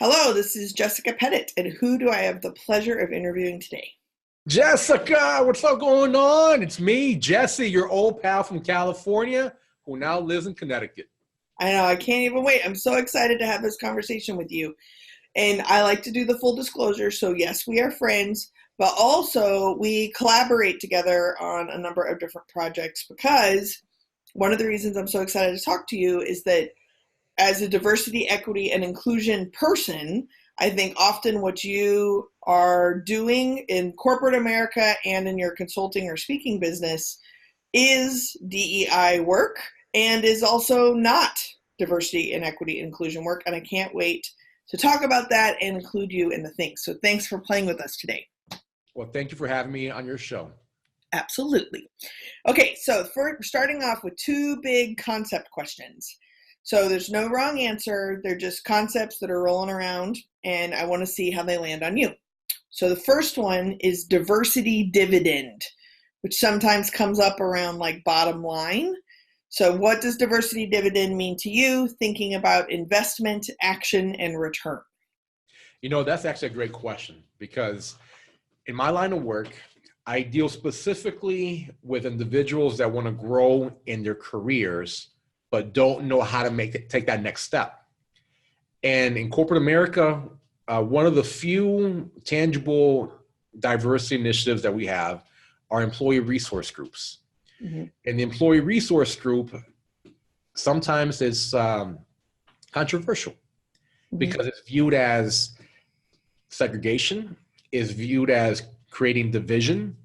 Hello, this is Jessica Pettitt, and who do I have the pleasure of interviewing today? Jessica, what's up going on? It's me, Jesse, your old pal from California, who now lives in Connecticut. I know, I can't even wait. I'm so excited to have this conversation with you. And I like to do the full disclosure. So, yes, we are friends, but also we collaborate together on a number of different projects because one of the reasons I'm so excited to talk to you is that as a diversity, equity, and inclusion person, I think often what you are doing in corporate America and in your consulting or speaking business is DEI work and is also not diversity and equity and inclusion work. And I can't wait to talk about that and include you in the things. So thanks for playing with us today. Well, thank you for having me on your show. Absolutely. Okay, so for starting off with two big concept questions. So there's no wrong answer. They're just concepts that are rolling around, and I want to see how they land on you. So the first one is diversity dividend, which sometimes comes up around like bottom line. So what does diversity dividend mean to you, thinking about investment, action, and return? You know, that's actually a great question because in my line of work, I deal specifically with individuals that want to grow in their careers but don't know how to take that next step. And in corporate America, one of the few tangible diversity initiatives that we have are employee resource groups. Mm-hmm. And the employee resource group sometimes is controversial because it's viewed as segregation, is viewed as creating division.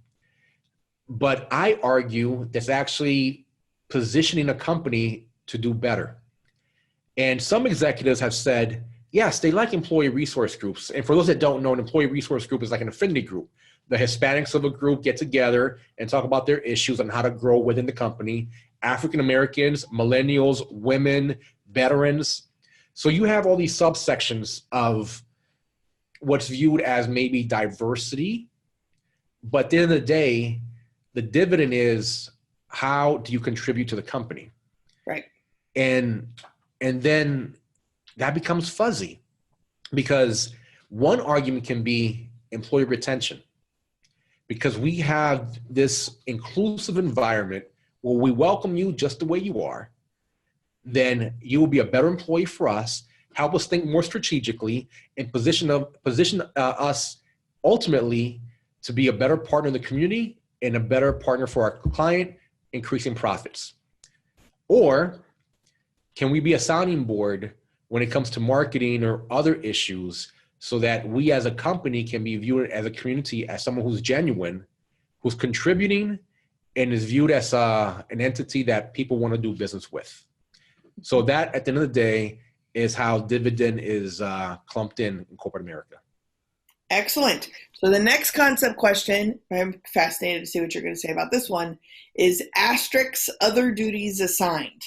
But I argue that's actually positioning a company to do better. And some executives have said, yes, they like employee resource groups. And for those that don't know, an employee resource group is like an affinity group. The Hispanics of a group get together and talk about their issues and how to grow within the company. African Americans, millennials, women, veterans. So you have all these subsections of what's viewed as maybe diversity. But at the end of the day, the dividend is how do you contribute to the company? Right. And then that becomes fuzzy because one argument can be employee retention because we have this inclusive environment where we welcome you just the way you are. Then you will be a better employee for us, help us think more strategically, and position us ultimately to be a better partner in the community and a better partner for our client, increasing profits. Or can we be a sounding board when it comes to marketing or other issues so that we as a company can be viewed as a community as someone who's genuine, who's contributing, and is viewed as an entity that people want to do business with. So that, at the end of the day, is how dividend is clumped in corporate America. Excellent. So the next concept question, I'm fascinated to see what you're going to say about this one, is asterisks other duties assigned.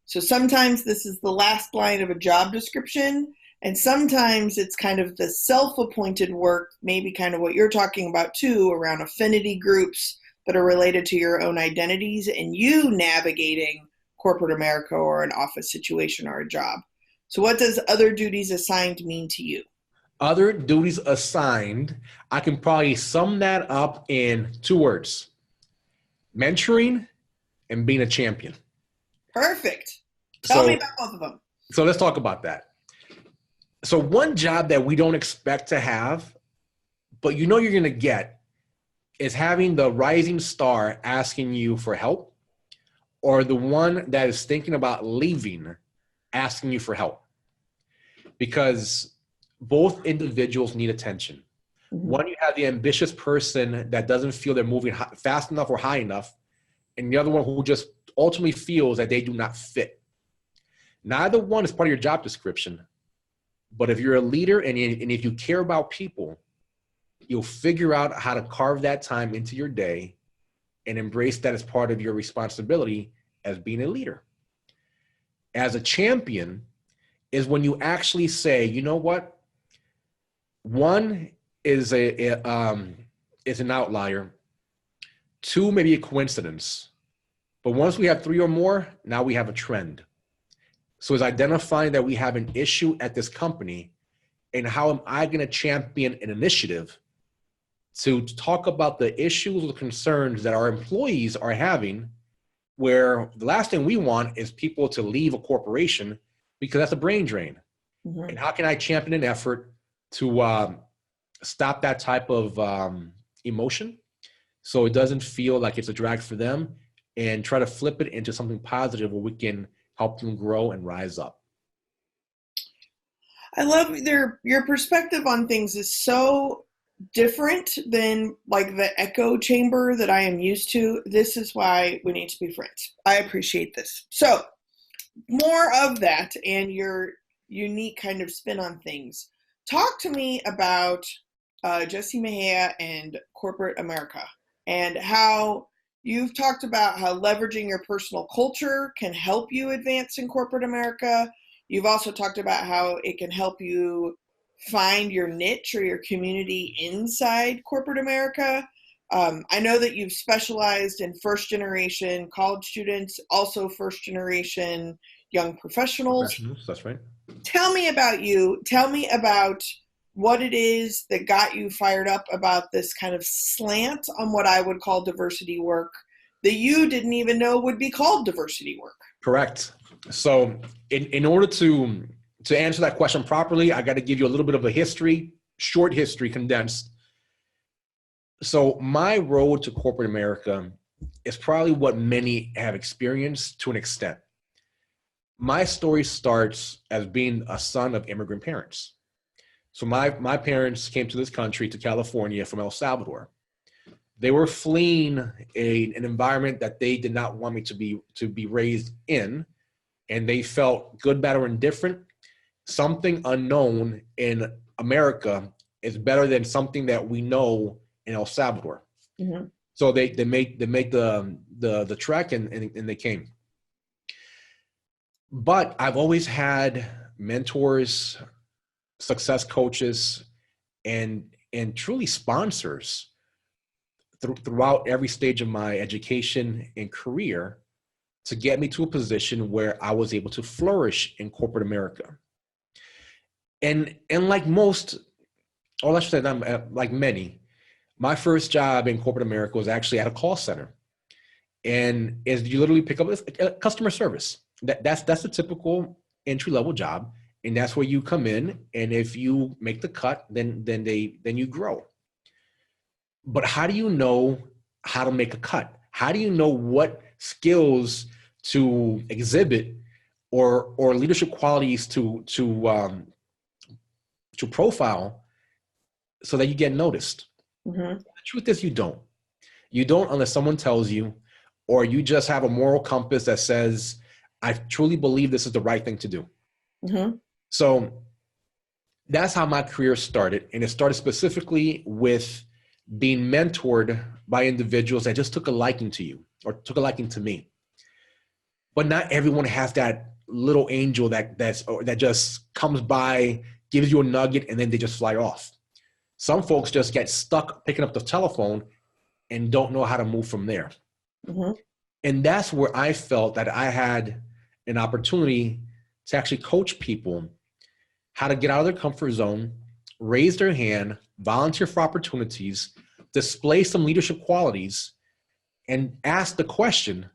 So sometimes this is the last line of a job description, and sometimes it's kind of the self-appointed work, maybe kind of what you're talking about too, around affinity groups that are related to your own identities and you navigating corporate America or an office situation or a job. So what does other duties assigned mean to you? Other duties assigned, I can probably sum that up in 2 words: mentoring and being a champion. Perfect. Tell me about both of them. So let's talk about that. So one job that we don't expect to have, but you know you're going to get, is having the rising star asking you for help, or the one that is thinking about leaving asking you for help. Because both individuals need attention. Mm-hmm. One, you have the ambitious person that doesn't feel they're moving fast enough or high enough, and the other one who just ultimately feels that they do not fit. Neither one is part of your job description, but if you're a leader and if you care about people, you'll figure out how to carve that time into your day and embrace that as part of your responsibility as being a leader. As a champion is when you actually say, you know what? One is an outlier. 2, maybe a coincidence. But once we have 3 or more, now we have a trend. So it's identifying that we have an issue at this company and how am I going to champion an initiative to talk about the issues or concerns that our employees are having, where the last thing we want is people to leave a corporation because that's a brain drain. Mm-hmm. And how can I champion an effort to stop that type of emotion so it doesn't feel like it's a drag for them, and try to flip it into something positive where we can help them grow and rise up. I love your perspective on things is so different than like the echo chamber that I am used to. This is why we need to be friends. I appreciate this. So more of that and your unique kind of spin on things. Talk to me about Jesse Mejia and corporate America, and how you've talked about how leveraging your personal culture can help you advance in corporate America. You've also talked about how it can help you find your niche or your community inside corporate America. I know that you've specialized in first generation college students, also first generation young professionals. That's right. Tell me about you. Tell me about what it is that got you fired up about this kind of slant on what I would call diversity work that you didn't even know would be called diversity work. Correct. So in order to answer that question properly, I got to give you a little bit of a history, short history, condensed. So my road to corporate America is probably what many have experienced to an extent. My story starts as being a son of immigrant parents. So my parents came to this country, to California, from El Salvador. They were fleeing an environment that they did not want me to be raised in, and they felt good, bad, or indifferent. Something unknown in America is better than something that we know in El Salvador. Mm-hmm. So they made the trek and they came. But I've always had mentors, success coaches, and truly sponsors throughout every stage of my education and career to get me to a position where I was able to flourish in corporate America. And like most, or I should say not like many, my first job in corporate America was actually at a call center. And as you literally pick up customer service. That's the typical entry-level job. And that's where you come in. And if you make the cut, then you grow. But how do you know how to make a cut? How do you know what skills to exhibit or leadership qualities to profile so that you get noticed? Mm-hmm. The truth is you don't. You don't unless someone tells you, or you just have a moral compass that says, I truly believe this is the right thing to do. Mm-hmm. So that's how my career started. And it started specifically with being mentored by individuals that just took a liking to you or took a liking to me. But not everyone has that little angel that just comes by, gives you a nugget, and then they just fly off. Some folks just get stuck picking up the telephone and don't know how to move from there. Mm-hmm. And that's where I felt that I had an opportunity to actually coach people how to get out of their comfort zone, raise their hand, volunteer for opportunities, display some leadership qualities, and ask the question,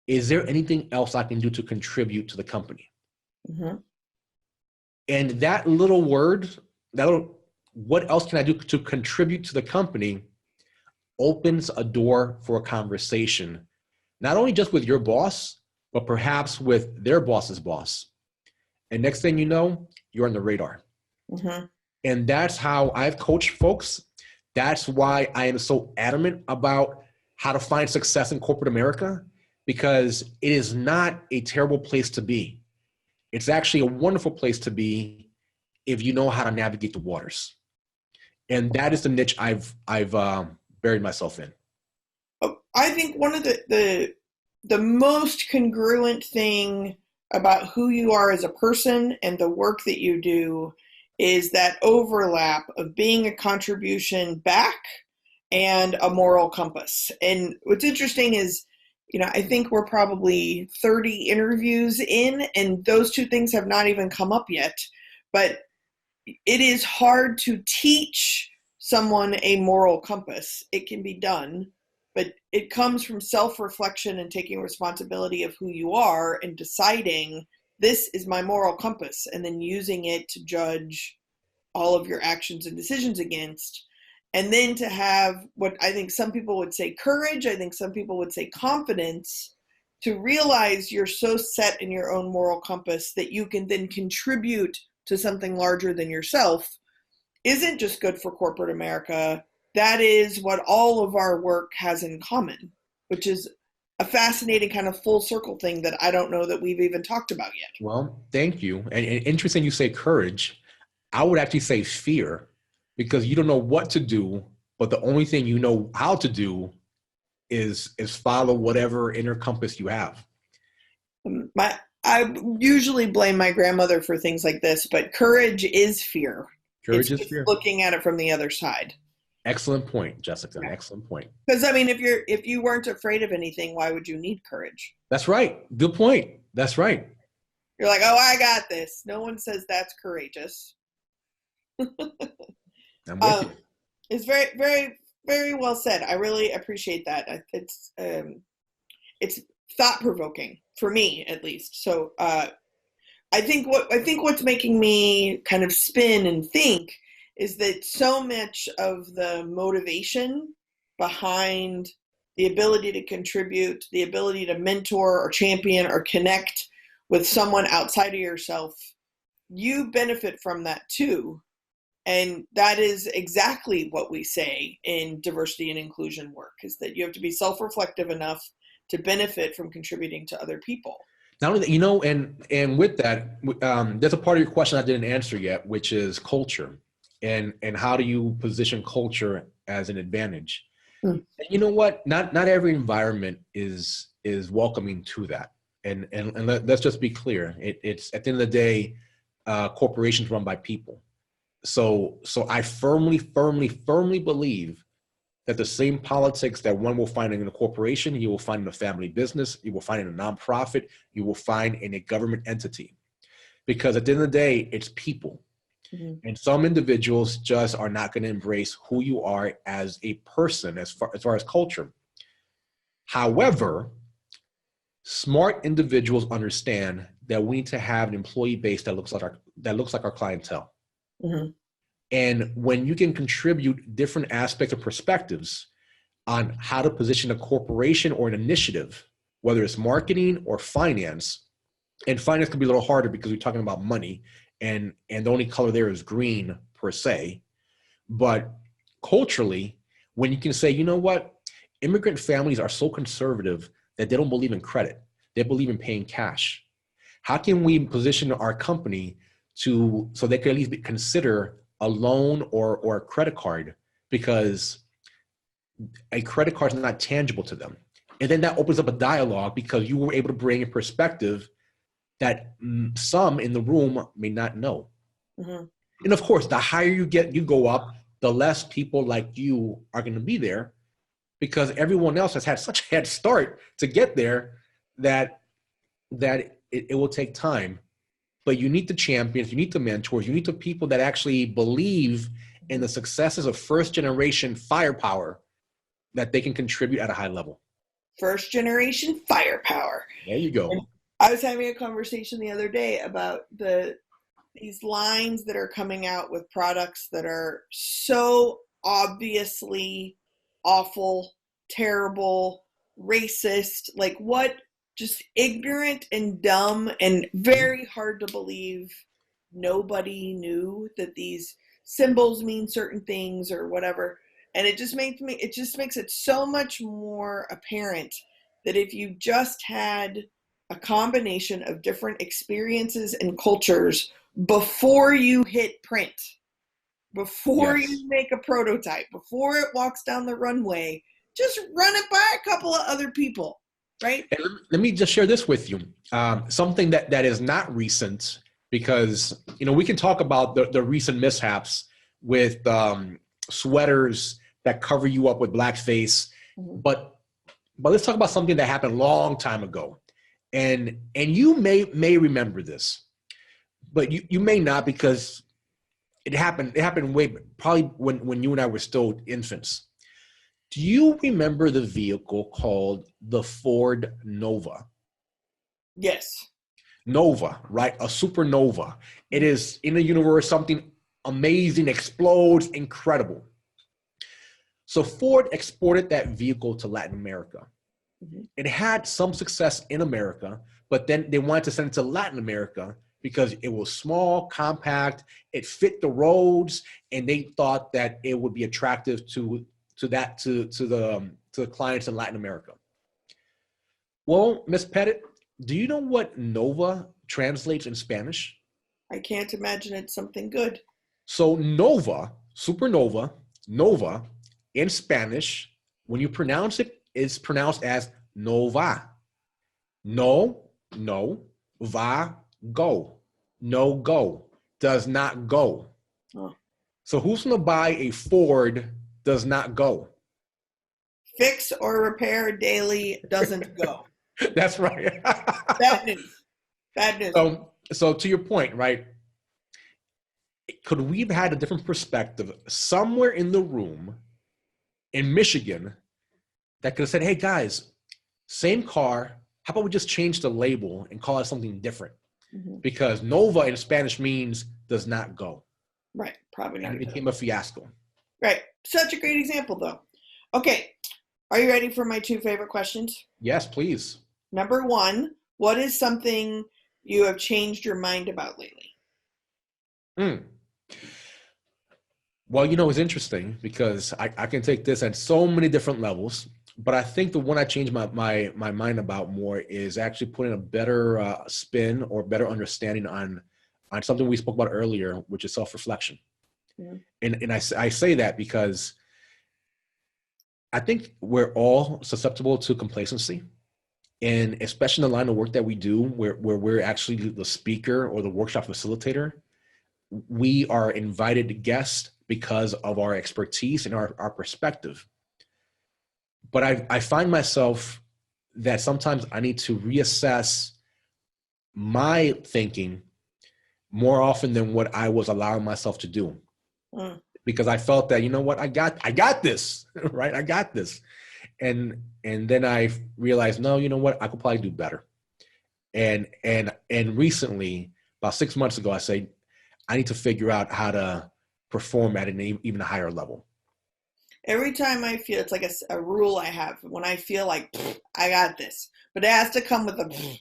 is there anything else I can do to contribute to the company? Mm-hmm. And that little word, what else can I do to contribute to the company, opens a door for a conversation, not only just with your boss, but perhaps with their boss's boss. And next thing you know, you're on the radar. Mm-hmm. And that's how I've coached folks. That's why I am so adamant about how to find success in corporate America, because it is not a terrible place to be. It's actually a wonderful place to be if you know how to navigate the waters. And that is the niche I've buried myself in. I think one of the most congruent thing about who you are as a person and the work that you do is that overlap of being a contribution back and a moral compass. And what's interesting is, I think we're probably 30 interviews in, and those two things have not even come up yet. But, it is hard to teach someone a moral compass. It can be done, but it comes from self-reflection and taking responsibility of who you are and deciding this is my moral compass, and then using it to judge all of your actions and decisions against. And then to have what I think some people would say courage, I think some people would say confidence, to realize you're so set in your own moral compass that you can then contribute to something larger than yourself, isn't just good for corporate America. That is what all of our work has in common, which is a fascinating kind of full circle thing that I don't know that we've even talked about yet. Well, thank you. And interesting you say courage. I would actually say fear, because you don't know what to do, but the only thing you know how to do is follow whatever inner compass you have. I usually blame my grandmother for things like this, but courage is fear. Courage is fear. Looking at it from the other side. Excellent point, Jessica. Yeah. Excellent point. Because I mean, if you weren't afraid of anything, why would you need courage? That's right. Good point. That's right. You're like, oh, I got this. No one says that's courageous. I'm with you. It's very, very, very well said. I really appreciate that. It's thought provoking for me, at least. So I think what's making me kind of spin and think is that so much of the motivation behind the ability to contribute, the ability to mentor or champion or connect with someone outside of yourself, you benefit from that too. And that is exactly what we say in diversity and inclusion work, is that you have to be self-reflective enough to benefit from contributing to other people. Not only that, you know, and with that, there's a part of your question I didn't answer yet, which is culture. And how do you position culture as an advantage? And you know what? Not every environment is welcoming to that. And let's just be clear. It's at the end of the day, corporations run by people. So I firmly believe that the same politics that one will find in a corporation, you will find in a family business, you will find in a nonprofit, you will find in a government entity. Because at the end of the day, it's people. Mm-hmm. And some individuals just are not going to embrace who you are as a person, as far as culture. However, smart individuals understand that we need to have an employee base that looks like our clientele. Mm-hmm. And when you can contribute different aspects of perspectives on how to position a corporation or an initiative, whether it's marketing or finance, and finance can be a little harder because we're talking about money, and the only color there is green per se. But culturally, when you can say, you know what, immigrant families are so conservative that they don't believe in credit. They believe in paying cash. How can we position our company so they can at least consider a loan or a credit card, because a credit card is not tangible to them. And then that opens up a dialogue because you were able to bring a perspective that some in the room may not know. Mm-hmm. And of course, the higher you go up, the less people like you are going to be there, because everyone else has had such a head start to get there that it will take time. But you need the champions, you need the mentors, you need the people that actually believe in the successes of first generation firepower, that they can contribute at a high level. First generation firepower. There you go. And I was having a conversation the other day about these lines that are coming out with products that are so obviously awful, terrible, racist, like what, just ignorant and dumb and very hard to believe nobody knew that these symbols mean certain things or whatever. And it just makes it so much more apparent that if you just had a combination of different experiences and cultures before you hit print, before you make a prototype, before it walks down the runway, just run it by a couple of other people. Right. And let me just share this with you. Something that is not recent, because, you know, we can talk about the recent mishaps with sweaters that cover you up with blackface, mm-hmm. but let's talk about something that happened a long time ago. And you may remember this, but you may not, because It happened probably when you and I were still infants. Do you remember the vehicle called the Ford Nova? Yes. Nova, right? A supernova. It is in the universe, something amazing, explodes, incredible. So Ford exported that vehicle to Latin America. Mm-hmm. It had some success in America, but then they wanted to send it to Latin America because it was small, compact, it fit the roads, and they thought that it would be attractive to the clients in Latin America. Well, Miss Pettitt, do you know what Nova translates in Spanish? I can't imagine it's something good. So Nova, supernova, Nova, in Spanish, when you pronounce it, it's pronounced as Nova. No, va, go. No go. Does not go. Oh. So who's going to buy a Ford does not go? Fix or repair daily doesn't go. That's right. Bad news. Bad news. So to your point, right? Could we have had a different perspective somewhere in the room in Michigan that could have said, hey guys, same car, how about we just change the label and call it something different? Mm-hmm. Because Nova in Spanish means does not go. Right, probably not. And it became a fiasco. Right, such a great example though. Okay, are you ready for my 2 favorite questions? Yes, please. Number 1, what is something you have changed your mind about lately? Well, it's interesting because I can take this at so many different levels, but I think the one I changed my mind about more is actually putting a better spin or better understanding on something we spoke about earlier, which is self-reflection. Mm-hmm. And I say that because I think we're all susceptible to complacency. And especially in the line of work that we do, where we're actually the speaker or the workshop facilitator, we are invited guests because of our expertise and our perspective. But I find myself that sometimes I need to reassess my thinking more often than what I was allowing myself to do. Because I felt that, I got this, right? I got this. And then I realized, no, you know what? I could probably do better. And recently, about 6 months ago, I said, I need to figure out how to perform at an even higher level. Every time I feel, it's like a rule I have, when I feel like, I got this, but it has to come with a,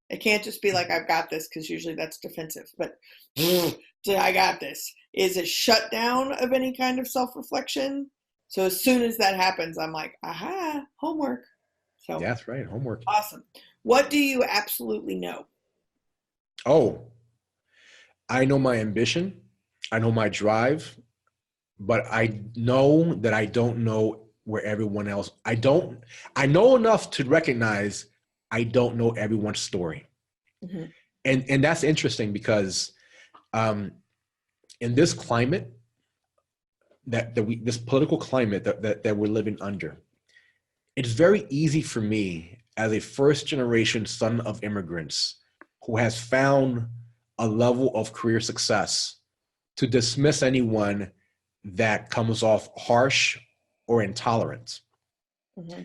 it can't just be like, I've got this, because usually that's defensive, but I got this is a shutdown of any kind of self-reflection. So as soon as that happens, I'm like, aha, homework. So yeah, that's right, homework. Awesome. What do you absolutely know? Oh, I know my ambition. I know my drive, but I know that I don't know where everyone else, I know enough to recognize I don't know everyone's story. Mm-hmm. And that's interesting because in this climate, this political climate that we're living under, it's very easy for me as a first generation son of immigrants who has found a level of career success to dismiss anyone that comes off harsh or intolerant. Mm-hmm.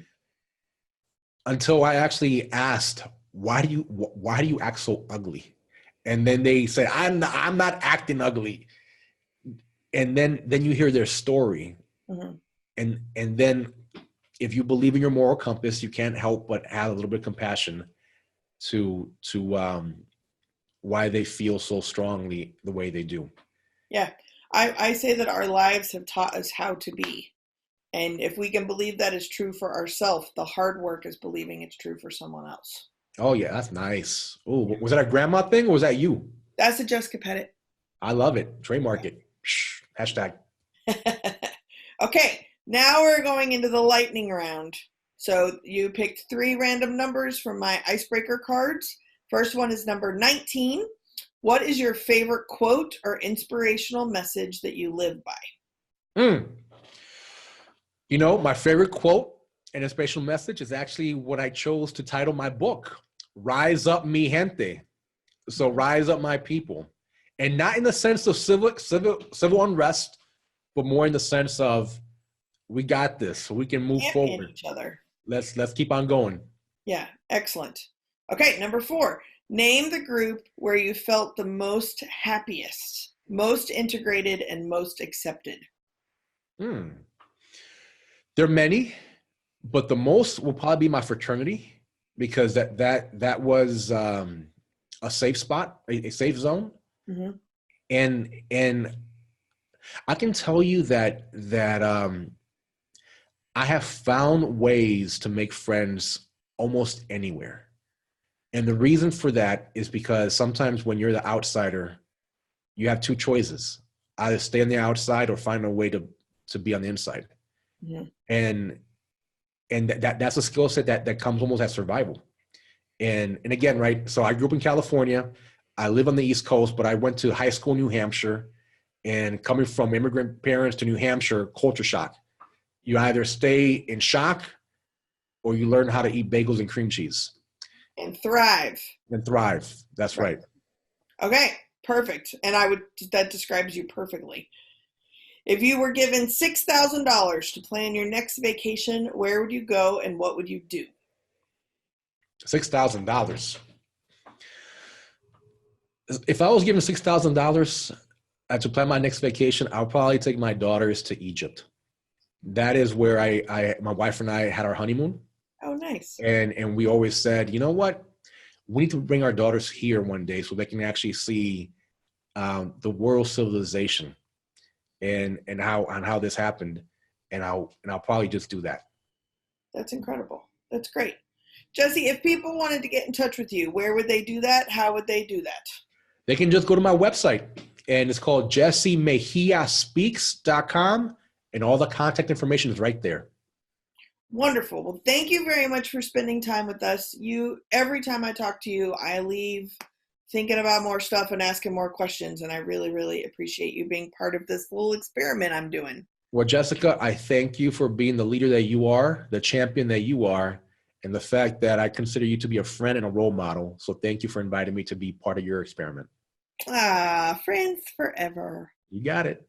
Until I actually asked, why do you act so ugly? And then they say, I'm not acting ugly. And then you hear their story. Mm-hmm. And then if you believe in your moral compass, you can't help but have a little bit of compassion to why they feel so strongly the way they do. Yeah. I say that our lives have taught us how to be. And if we can believe that is true for ourselves, the hard work is believing it's true for someone else. Oh, yeah, that's nice. Oh, was that a grandma thing or was that you? That's a Jessica Pettitt. I love it. Trademark it. Hashtag. Okay, now we're going into the lightning round. So you picked 3 random numbers from my icebreaker cards. First one is number 19. What is your favorite quote or inspirational message that you live by? My favorite quote and inspirational message is actually what I chose to title my book, Rise Up Mi Gente. So rise up my people. And not in the sense of civil unrest, but more in the sense of we got this, so we can move forward. Each other. Let's keep on going. Yeah, excellent. Okay, number 4. Name the group where you felt the most happiest, most integrated, and most accepted. There are many, but the most will probably be my fraternity, because that was a safe spot, a safe zone. Mm-hmm. And I can tell you that I have found ways to make friends almost anywhere. And the reason for that is because sometimes when you're the outsider, you have two choices: either stay on the outside or find a way to be on the inside. Mm-hmm. And that's a skill set that comes almost as survival. And again, right, so I grew up in California. I live on the East Coast, but I went to high school in New Hampshire. And coming from immigrant parents to New Hampshire, culture shock. You either stay in shock or you learn how to eat bagels and cream cheese. And thrive. That's right. Okay, perfect. And that describes you perfectly. If you were given $6,000 to plan your next vacation, where would you go and what would you do? $6,000. If I was given $6,000 to plan my next vacation, I'll probably take my daughters to Egypt. That is where my wife and I had our honeymoon. Oh, nice. And we always said, you know what? We need to bring our daughters here one day so they can actually see the world civilization and how this happened. And I'll probably just do that. That's incredible. That's great. Jesse, if people wanted to get in touch with you, where would they do that? How would they do that? They can just go to my website, and it's called jessemejiaspeaks.com, and all the contact information is right there. Wonderful. Well, thank you very much for spending time with us. Every time I talk to you, I leave thinking about more stuff and asking more questions, and I really, really appreciate you being part of this little experiment I'm doing. Well, Jessica, I thank you for being the leader that you are, the champion that you are, and the fact that I consider you to be a friend and a role model. So thank you for inviting me to be part of your experiment. Friends forever. You got it.